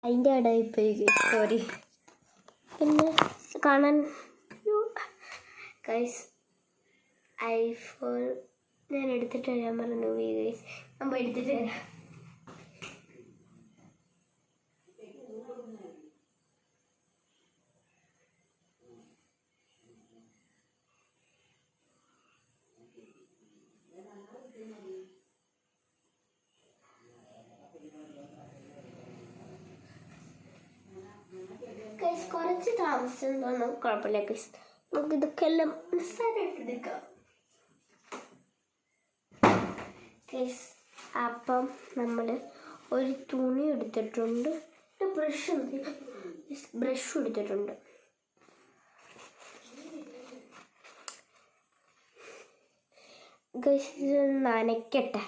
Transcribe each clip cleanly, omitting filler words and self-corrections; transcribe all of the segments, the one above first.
അതിൻ്റെ ഇടയിപ്പോയി സ്റ്റോറി പിന്നെ കാണാൻ ഗൈസ് ഐഫോൺ ഞാൻ എടുത്തിട്ട് വരാൻ പറഞ്ഞു ഗൈസ്. ഞാൻ പോയി എടുത്തിട്ട് വരാം. ഗൈസ് കുറച്ച് താമസിച്ചൊന്നും കുഴപ്പമില്ല ഗൈസ്. നമുക്ക് ഇതൊക്കെ എല്ലാം നിസ്സാരമായിട്ട് എടുക്കാം ഗൈസ്. അപ്പം നമ്മൾ ഒരു തുണി എടുത്തിട്ടുണ്ട്, ബ്രഷ് എടുത്തിട്ടുണ്ട്. ഗൈസ് ഇത് നനയ്ക്കട്ടെ.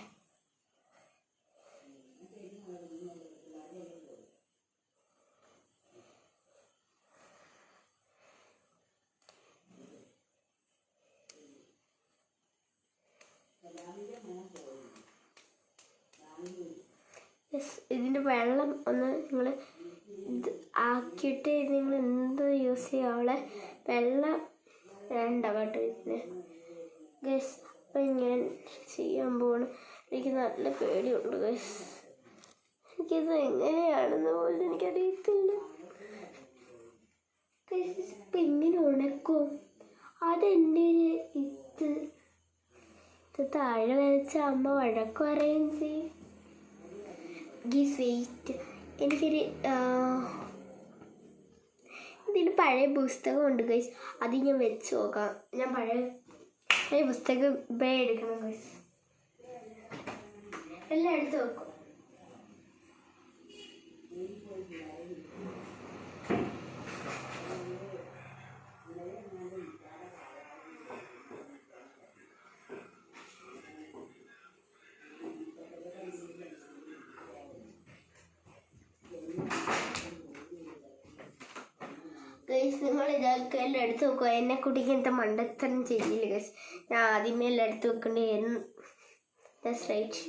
ഇതിൻ്റെ വെള്ളം ഒന്ന് നിങ്ങൾ ഇത് ആക്കിയിട്ട് നിങ്ങൾ എന്ത് യൂസ് ചെയ്യുക, അവളെ വെള്ളം വേണ്ട കേട്ടോ ഇതിന് ഗൈസ്. അപ്പം ഞാൻ ചെയ്യാൻ പോകണം. എനിക്ക് നല്ല പേടിയുണ്ട് ഗൈസ്. എനിക്കിത് എങ്ങനെയാണെന്ന് പോലും എനിക്കറിയത്തില്ല ഗൈസ്. ഇപ്പം ഇങ്ങനെ ഉണക്കും അതെൻ്റെ ഇത് താഴെ വരച്ച അമ്മ വഴക്ക് പറയുകയും ചെയ്യും. ഗീസ് വെയിറ്റ്, എനിക്കൊരു ഇതിന് പഴയ പുസ്തകമുണ്ട് ഗൈസ്, അത് ഞാൻ വെച്ച് നോക്കാം. ഞാൻ പഴയ പുസ്തകം ഇപ്പോഴേ എടുക്കണം ഗൈസ്. എല്ലാം എടുത്ത് വെക്കും. ഗൈസ് നിങ്ങൾ ഇതൊക്കെ എല്ലാം എടുത്ത് വെക്കുക. എന്നെ കുട്ടിക്ക് ഇങ്ങനത്തെ മണ്ടത്തരം ചെയ്യില്ല ഗൈസ്. ഞാൻ ആദ്യമേ എല്ലാം എടുത്ത് വെക്കേണ്ടി. That's right.